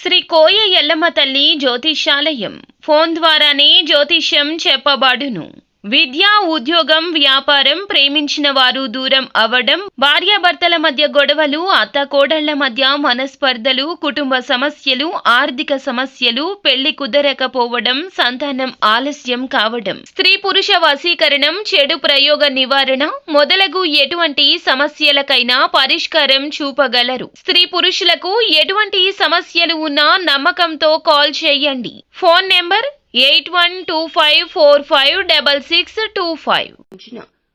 శ్రీ కోయ ఎల్లమ్మ తల్లి జ్యోతిష్యాలయం ఫోన్ ద్వారానే జ్యోతిష్యం చెప్పబడును. విద్య, ఉద్యోగం, వ్యాపారం, ప్రేమించిన వారు దూరం అవ్వడం, భార్యాభర్తల మధ్య గొడవలు, అత్తకోడళ్ల మధ్య మనస్పర్ధలు, కుటుంబ సమస్యలు, ఆర్థిక సమస్యలు, పెళ్లి కుదరకపోవడం, సంతానం ఆలస్యం కావడం, స్త్రీ పురుష వశీకరణం, చెడు ప్రయోగ నివారణ మొదలగు ఎటువంటి సమస్యలకైనా పరిష్కారం చూపగలరు. స్త్రీ పురుషులకు ఎటువంటి సమస్యలు ఉన్నా నమ్మకంతో కాల్ చేయండి. Phone number 8125456625.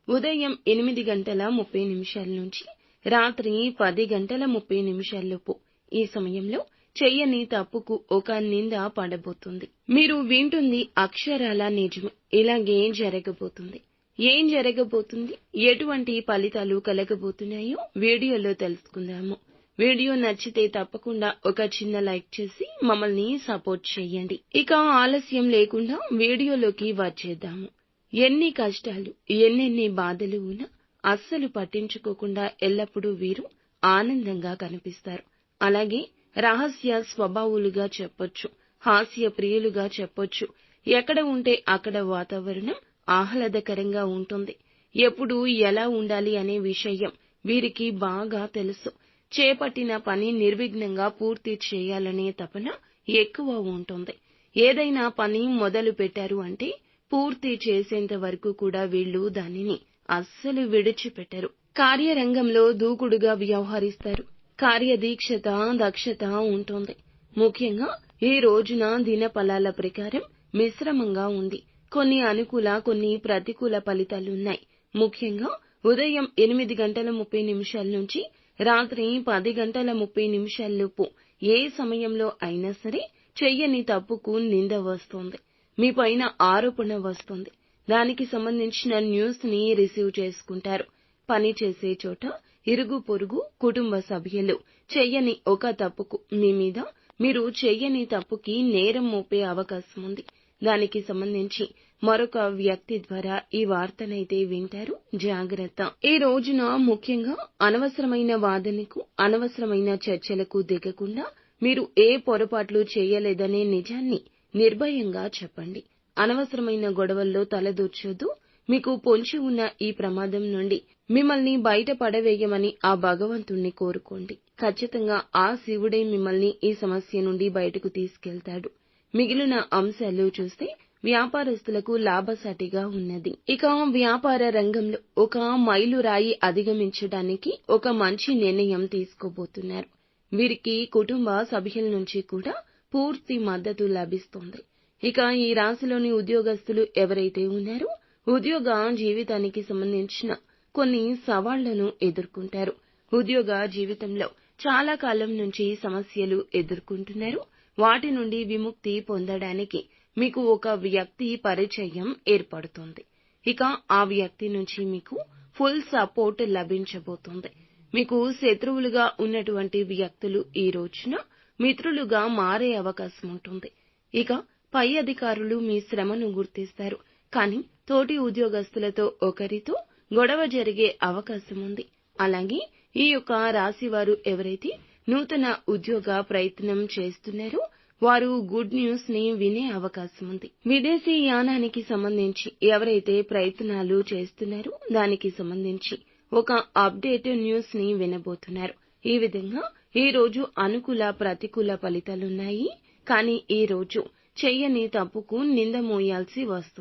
ఉదయం 8:30 నుంచి రాత్రి 10:30 ఈ సమయంలో చెయ్యని తప్పుకు ఒక నింద పడబోతుంది. మీరు వింటుంది అక్షరాల నిజమే. ఇలాగే జరగబోతుంది. ఏం జరగబోతుంది, ఎటువంటి ఫలితాలు కలగబోతున్నాయో వీడియోలో తెలుసుకుందాము. వీడియో నచ్చితే తప్పకుండా ఒక చిన్న లైక్ చేసి మమ్మల్ని సపోర్ట్ చేయండి. ఇక ఆలస్యం లేకుండా వీడియోలోకి వచ్చేద్దాము. ఎన్ని కష్టాలు, ఎన్నెన్ని బాధలు ఉన్నా అస్సలు పట్టించుకోకుండా ఎల్లప్పుడూ వీరు ఆనందంగా కనిపిస్తారు. అలాగే రహస్య స్వభావులుగా చెప్పొచ్చు, హాస్య ప్రియులుగా చెప్పొచ్చు. ఎక్కడ ఉంటే అక్కడ వాతావరణం ఆహ్లాదకరంగా ఉంటుంది. ఎప్పుడు ఎలా ఉండాలి అనే విషయం వీరికి బాగా తెలుసు. చేపట్టిన పని నిర్విఘ్నంగా పూర్తి చేయాలనే తపన ఎక్కువ ఉంటుంది. ఏదైనా పని మొదలు పెట్టారు అంటే పూర్తి చేసేంత వరకు కూడా వీళ్ళు దానిని అస్సలు విడిచిపెట్టరు. కార్యరంగంలో దూకుడుగా వ్యవహరిస్తారు. కార్యదీక్షత, దక్షత ఉంటుంది. ముఖ్యంగా ఈ రోజున దినఫలాల ప్రకారం మిశ్రమంగా ఉంది. కొన్ని అనుకూల, కొన్ని ప్రతికూల ఫలితాలున్నాయి. ముఖ్యంగా ఉదయం 8:30 నుంచి రాత్రి 10:30 ఏ సమయంలో అయినా సరే చెయ్యని తప్పుకు నింద వస్తుంది. మీ పైన ఆరోపణ వస్తుంది. దానికి సంబంధించిన న్యూస్ ని రిసీవ్ చేసుకుంటారు. పని చేసే చోట ఇరుగు పొరుగు, కుటుంబ సభ్యులు చెయ్యని ఒక తప్పుకు మీ మీద మీరు చెయ్యని తప్పుకి నేరం మోపే అవకాశం ఉంది. దానికి సంబంధించి మరొక వ్యక్తి ద్వారా ఈ వార్తనైతే వింటారు. జాగ్రత్త. ఈ రోజున ముఖ్యంగా అనవసరమైన వాదనకు, అనవసరమైన చర్చలకు దిగకుండా మీరు ఏ పొరపాట్లు చేయలేదనే నిజాన్ని నిర్భయంగా చెప్పండి. అనవసరమైన గొడవల్లో తలదూర్చొద్దు. మీకు పొంచి ఉన్న ఈ ప్రమాదం నుండి మిమ్మల్ని బయట పడవేయమని ఆ భగవంతుణ్ణి కోరుకోండి. ఖచ్చితంగా ఆ శివుడే మిమ్మల్ని ఈ సమస్య నుండి బయటకు తీసుకెళ్తాడు. మిగిలిన అంశాలు చూస్తే వ్యాపారస్తులకు లాభసాటిగా ఉన్నది. ఇక వ్యాపార రంగంలో ఒక మైలురాయి అధిగమించడానికి ఒక మంచి నిర్ణయం తీసుకోబోతున్నారు. వీరికి కుటుంబ సభ్యుల నుంచి కూడా పూర్తి మద్దతు లభిస్తుంది. ఇక ఈ రాశిలోని ఉద్యోగస్తులు ఎవరైతే ఉన్నారో ఉద్యోగ జీవితానికి సంబంధించిన కొన్ని సవాళ్లను ఎదుర్కొంటారు. ఉద్యోగ జీవితంలో చాలా కాలం నుంచి సమస్యలు ఎదుర్కొంటున్నారు. వాటి నుండి విముక్తి పొందడానికి మీకు ఒక వ్యక్తి పరిచయం ఏర్పడుతుంది. ఇక ఆ వ్యక్తి నుంచి మీకు ఫుల్ సపోర్ట్ లభించబోతుంది. మీకు శత్రువులుగా ఉన్నటువంటి వ్యక్తులు ఈ రోజున మిత్రులుగా మారే అవకాశం ఉంటుంది. ఇక పై అధికారులు మీ శ్రమను గుర్తిస్తారు. కానీ తోటి ఉద్యోగస్తులతో ఒకరితో గొడవ జరిగే అవకాశం ఉంది. అలాగే ఈ యొక్క రాశి వారు ఎవరైతే నూతన ఉద్యోగ ప్రయత్నం చేస్తున్నారో వారు గుడ్ న్యూస్ ని వినే అవకాశం ఉంది. విదేశీ యానానికి సంబంధించి ఎవరైతే ప్రయత్నాలు చేస్తున్నారో దానికి సంబంధించి ఒక అప్డేట్ న్యూస్ ని వినబోతున్నారు. ఈ విధంగా ఈ రోజు అనుకూల, ప్రతికూల ఫలితాలున్నాయి. కానీ ఈ రోజు చెయ్యని తప్పుకు నింద మోయాల్సి వస్తుంది.